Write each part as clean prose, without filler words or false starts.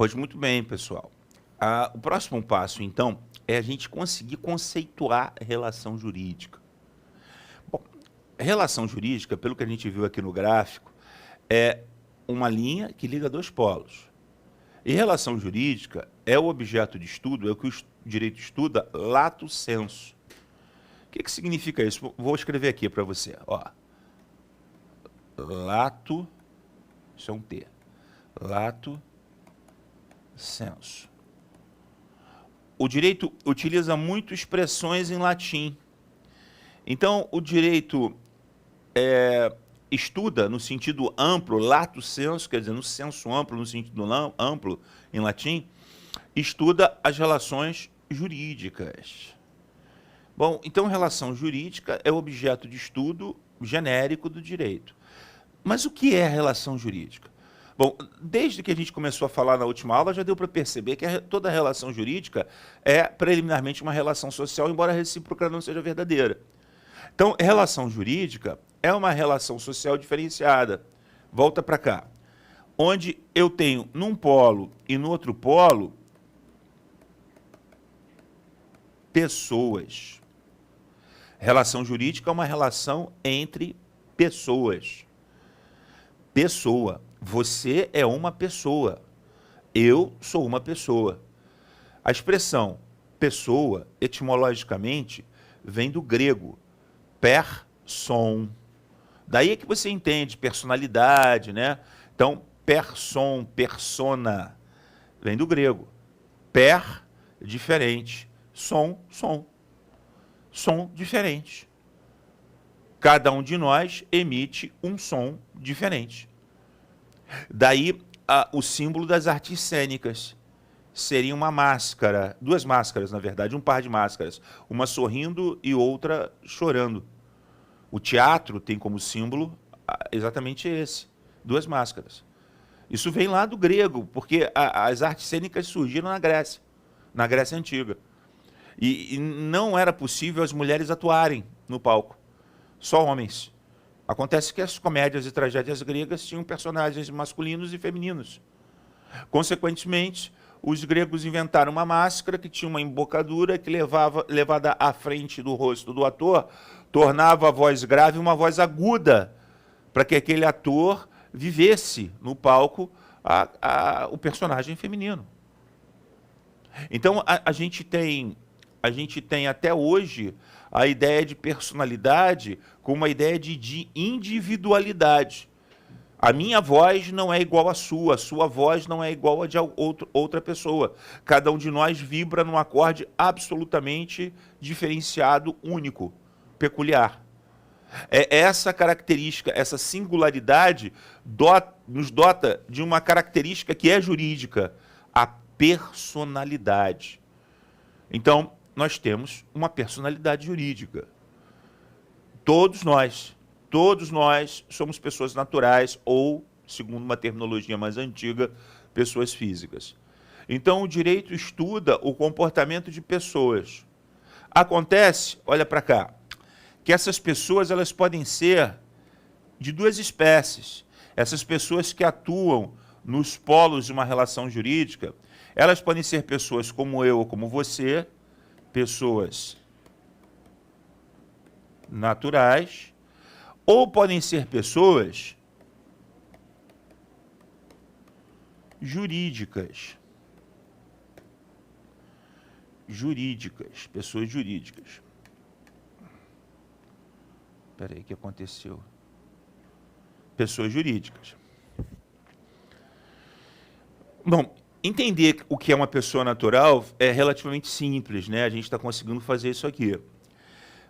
Pois muito bem, pessoal. O próximo passo, então, é a gente conseguir conceituar relação jurídica. Bom, relação jurídica, pelo que a gente viu aqui no gráfico, é uma linha que liga dois polos. E relação jurídica é o objeto de estudo, é o que o direito estuda lato sensu. O que significa isso? Vou escrever aqui para você. Ó. Lato, isso é um T. Lato sensu. O direito utiliza muito expressões em latim. Então, o direito estuda no sentido amplo, lato sensu, quer dizer, no senso amplo, no sentido amplo, em latim, estuda as relações jurídicas. Bom, então, relação jurídica é objeto de estudo genérico do direito. Mas o que é relação jurídica? Bom, desde que a gente começou a falar na última aula, já deu para perceber que toda relação jurídica é preliminarmente uma relação social, embora a recíproca não seja verdadeira. Então, relação jurídica é uma relação social diferenciada. Volta para cá. Onde eu tenho num polo e no outro polo pessoas. Relação jurídica é uma relação entre pessoas. Pessoa. Você é uma pessoa. Eu sou uma pessoa. A expressão pessoa, etimologicamente, vem do grego person. Daí é que você entende personalidade, né? Então, person, persona, vem do grego. Per, diferente. Som, som. Som diferente. Cada um de nós emite um som diferente. Daí o símbolo das artes cênicas. Seria uma máscara, duas máscaras, na verdade, um par de máscaras. Uma sorrindo e outra chorando. O teatro tem como símbolo exatamente esse, duas máscaras. Isso vem lá do grego, porque as artes cênicas surgiram na Grécia Antiga. E não era possível as mulheres atuarem no palco, só homens. Acontece que as comédias e tragédias gregas tinham personagens masculinos e femininos. Consequentemente, os gregos inventaram uma máscara que tinha uma embocadura que levada à frente do rosto do ator, tornava a voz grave uma voz aguda, para que aquele ator vivesse no palco o personagem feminino. Então, a gente tem até hoje a ideia de personalidade com uma ideia de individualidade. A minha voz não é igual à sua voz não é igual a de outra pessoa. Cada um de nós vibra num acorde absolutamente diferenciado, único, peculiar. Essa característica, essa singularidade nos dota de uma característica que é jurídica, a personalidade. Então, nós temos uma personalidade jurídica. Todos nós somos pessoas naturais ou, segundo uma terminologia mais antiga, pessoas físicas. Então, o direito estuda o comportamento de pessoas. Acontece, olha para cá, que essas pessoas elas podem ser de duas espécies. Essas pessoas que atuam nos polos de uma relação jurídica, elas podem ser pessoas como eu ou como você, pessoas naturais, ou podem ser pessoas jurídicas. Pessoas jurídicas. Espera aí, o que aconteceu? Pessoas jurídicas. Bom, entender o que é uma pessoa natural é relativamente simples, né? A gente está conseguindo fazer isso aqui.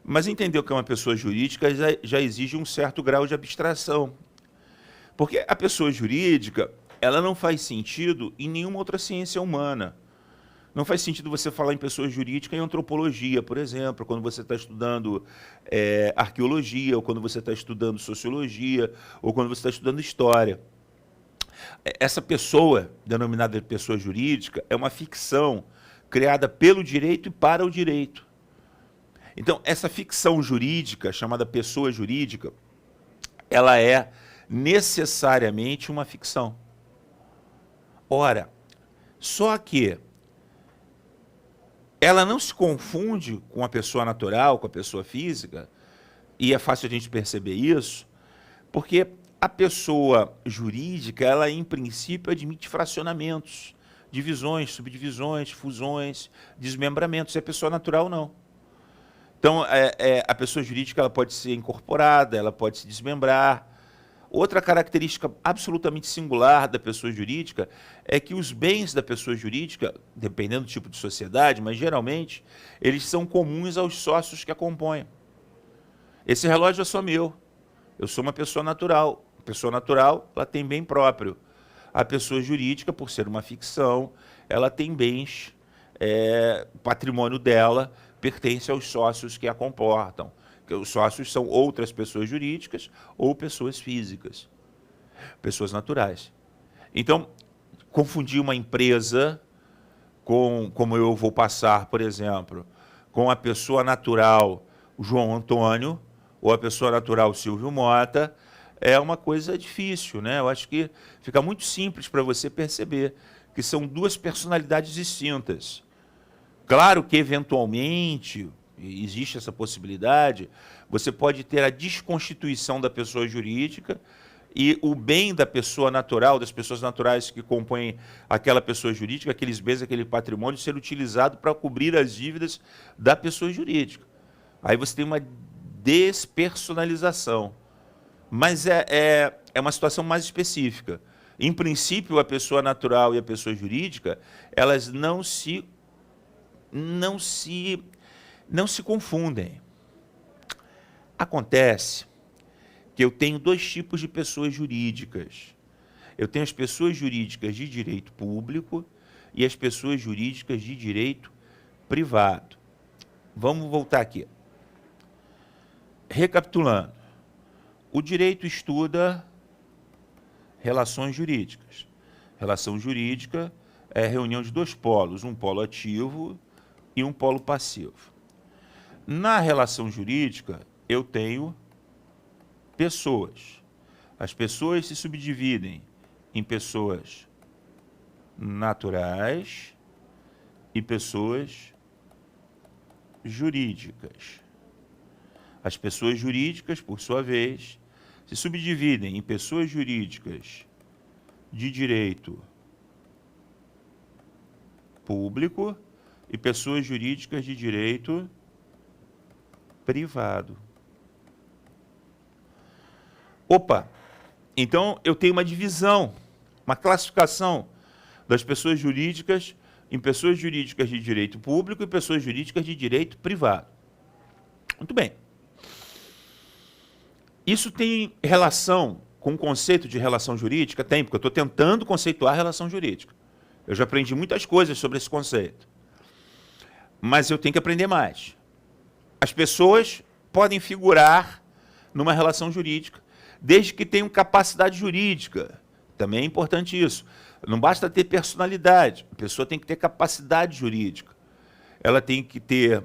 Mas entender o que é uma pessoa jurídica já exige um certo grau de abstração. Porque a pessoa jurídica, ela não faz sentido em nenhuma outra ciência humana. Não faz sentido você falar em pessoa jurídica em antropologia, por exemplo, quando você está estudando arqueologia, ou quando você está estudando sociologia, ou quando você está estudando história. Essa pessoa, denominada pessoa jurídica, é uma ficção criada pelo direito e para o direito. Então, essa ficção jurídica, chamada pessoa jurídica, ela é necessariamente uma ficção. Ora, Só que ela não se confunde com a pessoa natural, com a pessoa física, e é fácil a gente perceber isso, porque a pessoa jurídica, ela em princípio admite fracionamentos, divisões, subdivisões, fusões, desmembramentos, e a pessoa natural não. Então, a pessoa jurídica ela pode ser incorporada, ela pode se desmembrar. Outra característica absolutamente singular da pessoa jurídica é que os bens da pessoa jurídica, dependendo do tipo de sociedade, mas geralmente, eles são comuns aos sócios que a compõem. Esse relógio é só meu. Eu sou uma pessoa natural. A pessoa natural, ela tem bem próprio. A pessoa jurídica, por ser uma ficção, ela tem bens, o patrimônio dela pertence aos sócios que a comportam. Os sócios são outras pessoas jurídicas ou pessoas físicas, pessoas naturais. Então, confundir uma empresa com, como eu vou passar, por exemplo, com a pessoa natural João Antônio ou a pessoa natural Silvio Mota, é uma coisa difícil, né? Eu acho que fica muito simples para você perceber que são duas personalidades distintas. Claro que, eventualmente, existe essa possibilidade, você pode ter a desconstituição da pessoa jurídica e o bem da pessoa natural, das pessoas naturais que compõem aquela pessoa jurídica, aqueles bens, aquele patrimônio, ser utilizado para cobrir as dívidas da pessoa jurídica. Aí você tem uma despersonalização. Mas é uma situação mais específica. Em princípio, a pessoa natural e a pessoa jurídica, elas não se confundem. Acontece que eu tenho dois tipos de pessoas jurídicas. Eu tenho as pessoas jurídicas de direito público e as pessoas jurídicas de direito privado. Vamos voltar aqui. Recapitulando. O direito estuda relações jurídicas. Relação jurídica é a reunião de dois polos, um polo ativo e um polo passivo. Na relação jurídica, eu tenho pessoas. As pessoas se subdividem em pessoas naturais e pessoas jurídicas. As pessoas jurídicas, por sua vez, se subdividem em pessoas jurídicas de direito público e pessoas jurídicas de direito privado. Opa! Então, eu tenho uma divisão, uma classificação das pessoas jurídicas em pessoas jurídicas de direito público e pessoas jurídicas de direito privado. Muito bem. Isso tem relação com o conceito de relação jurídica? Tem, porque eu estou tentando conceituar a relação jurídica. Eu já aprendi muitas coisas sobre esse conceito. Mas eu tenho que aprender mais. As pessoas podem figurar numa relação jurídica, desde que tenham capacidade jurídica. Também é importante isso. Não basta ter personalidade, a pessoa tem que ter capacidade jurídica. Ela tem que ter,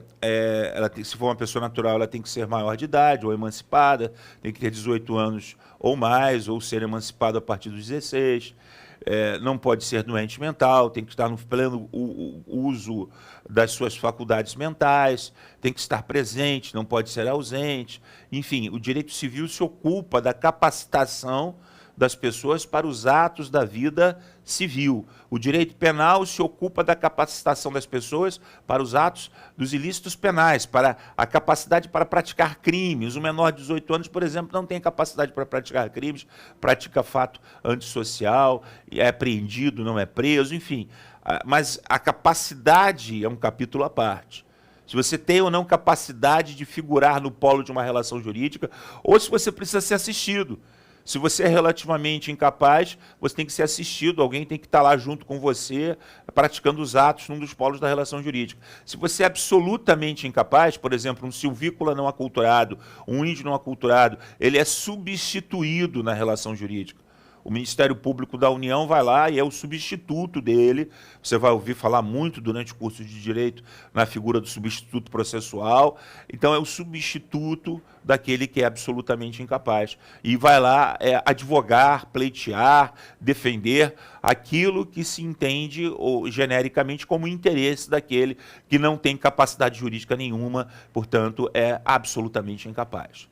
se for uma pessoa natural, ela tem que ser maior de idade ou emancipada, tem que ter 18 anos ou mais, ou ser emancipada a partir dos 16. Não pode ser doente mental, tem que estar no pleno uso das suas faculdades mentais, tem que estar presente, não pode ser ausente. Enfim, o direito civil se ocupa da capacitação das pessoas para os atos da vida civil. O direito penal se ocupa da capacitação das pessoas para os atos dos ilícitos penais, para a capacidade para praticar crimes. O menor de 18 anos, por exemplo, não tem capacidade para praticar crimes, pratica fato antissocial, é apreendido, não é preso, enfim. Mas a capacidade é um capítulo à parte. Se você tem ou não capacidade de figurar no polo de uma relação jurídica, ou se você precisa ser assistido. Se você é relativamente incapaz, você tem que ser assistido, alguém tem que estar lá junto com você, praticando os atos num dos polos da relação jurídica. Se você é absolutamente incapaz, por exemplo, um silvícola não aculturado, um índio não aculturado, ele é substituído na relação jurídica. O Ministério Público da União vai lá e é o substituto dele. Você vai ouvir falar muito durante o curso de Direito na figura do substituto processual. Então, é o substituto daquele que é absolutamente incapaz. E vai lá advogar, pleitear, defender aquilo que se entende ou, genericamente como interesse daquele que não tem capacidade jurídica nenhuma, portanto, é absolutamente incapaz.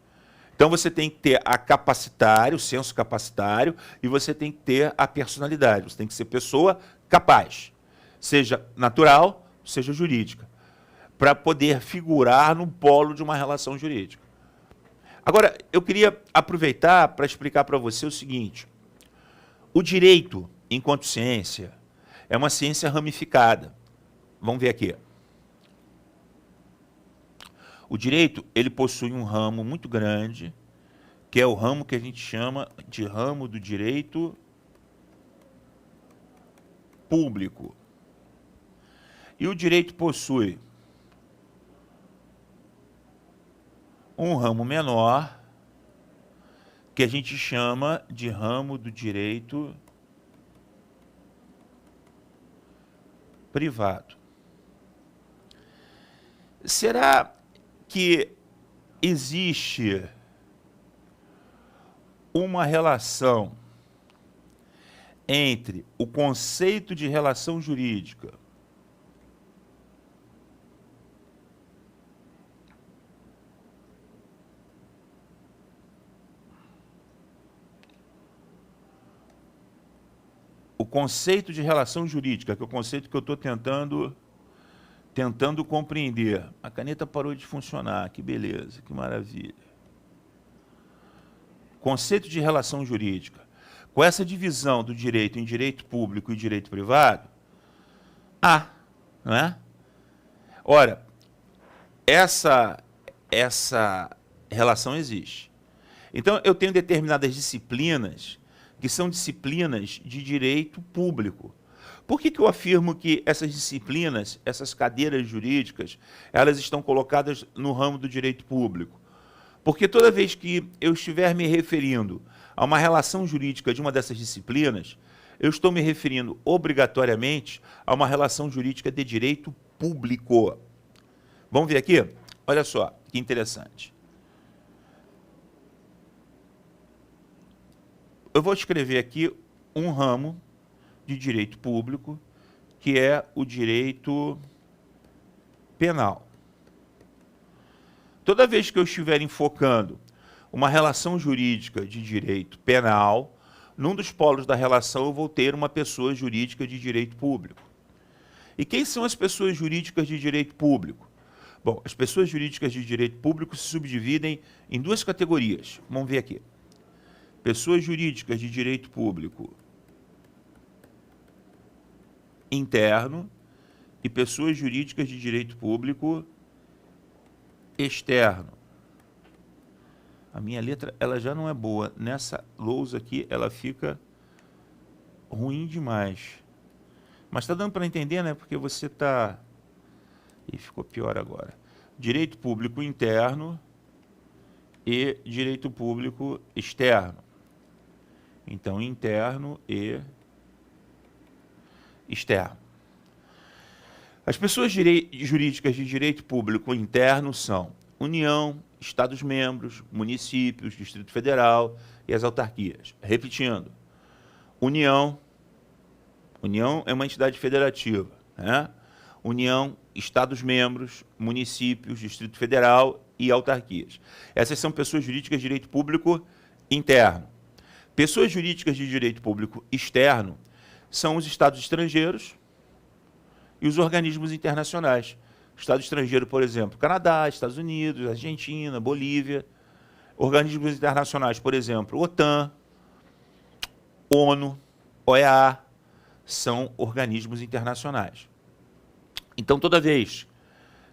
Então, você tem que ter a capacitário, o senso capacitário, e você tem que ter a personalidade. Você tem que ser pessoa capaz, seja natural, seja jurídica, para poder figurar no polo de uma relação jurídica. Agora, eu queria aproveitar para explicar para você o seguinte. O direito, enquanto ciência, é uma ciência ramificada. Vamos ver aqui. O direito, ele possui um ramo muito grande, que é o ramo que a gente chama de ramo do direito público. E o direito possui um ramo menor, que a gente chama de ramo do direito privado. Será que existe uma relação entre o conceito de relação jurídica que é o conceito que eu estou tentando compreender. A caneta parou de funcionar, que beleza, que maravilha. Conceito de relação jurídica. Com essa divisão do direito em direito público e direito privado, não é? Ora, essa relação existe. Então, eu tenho determinadas disciplinas que são disciplinas de direito público. Por que eu afirmo que essas disciplinas, essas cadeiras jurídicas, elas estão colocadas no ramo do direito público? Porque toda vez que eu estiver me referindo a uma relação jurídica de uma dessas disciplinas, eu estou me referindo obrigatoriamente a uma relação jurídica de direito público. Vamos ver aqui? Olha só, que interessante. Eu vou escrever aqui um ramo de direito público, que é o direito penal. Toda vez que eu estiver enfocando uma relação jurídica de direito penal, num dos polos da relação eu vou ter uma pessoa jurídica de direito público. E quem são as pessoas jurídicas de direito público? Bom, as pessoas jurídicas de direito público se subdividem em duas categorias. Vamos ver aqui. Pessoas jurídicas de direito público interno e pessoas jurídicas de direito público externo. A minha letra, ela já não é boa. Nessa lousa aqui, ela fica ruim demais. Mas está dando para entender, né? Porque você está... E ficou pior agora. Direito público interno e direito público externo. Então, interno e externo. As pessoas jurídicas de direito público interno são União, Estados-membros, municípios, Distrito Federal e as autarquias. Repetindo, União é uma entidade federativa, né? União, Estados-membros, municípios, Distrito Federal e autarquias. Essas são pessoas jurídicas de direito público interno. Pessoas jurídicas de direito público externo são os estados estrangeiros e os organismos internacionais. Estado estrangeiro, por exemplo, Canadá, Estados Unidos, Argentina, Bolívia. Organismos internacionais, por exemplo, OTAN, ONU, OEA, são organismos internacionais. Então, toda vez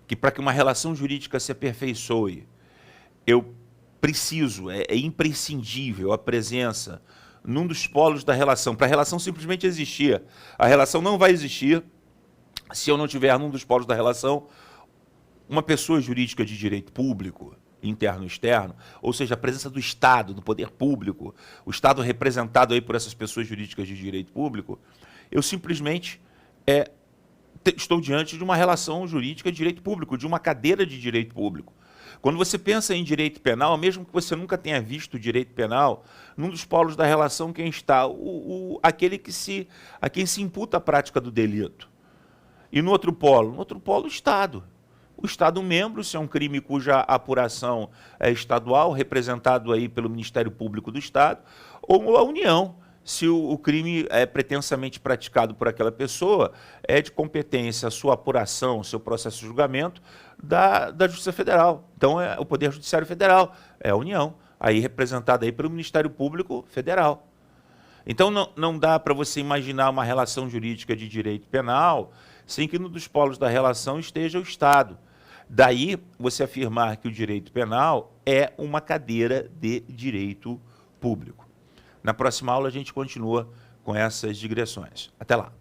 que, para que uma relação jurídica se aperfeiçoe, eu preciso, é imprescindível a presença num dos polos da relação, para a relação simplesmente existir. A relação não vai existir se eu não tiver num dos polos da relação uma pessoa jurídica de direito público, interno e externo, ou seja, a presença do Estado, do poder público, o Estado representado aí por essas pessoas jurídicas de direito público, eu simplesmente estou diante de uma relação jurídica de direito público, de uma cadeira de direito público. Quando você pensa em direito penal, mesmo que você nunca tenha visto direito penal, num dos polos da relação quem está? Aquele a quem se imputa a prática do delito. E no outro polo? No outro polo, o Estado. O Estado membro, se é um crime cuja apuração é estadual, representado aí pelo Ministério Público do Estado, ou a União, se o crime é pretensamente praticado por aquela pessoa, é de competência a sua apuração, seu processo de julgamento da Justiça Federal. Então, é o Poder Judiciário Federal, é a União, aí representada aí pelo Ministério Público Federal. Então, não dá para você imaginar uma relação jurídica de direito penal sem que um dos polos da relação esteja o Estado. Daí, você afirmar que o direito penal é uma cadeira de direito público. Na próxima aula, a gente continua com essas digressões. Até lá.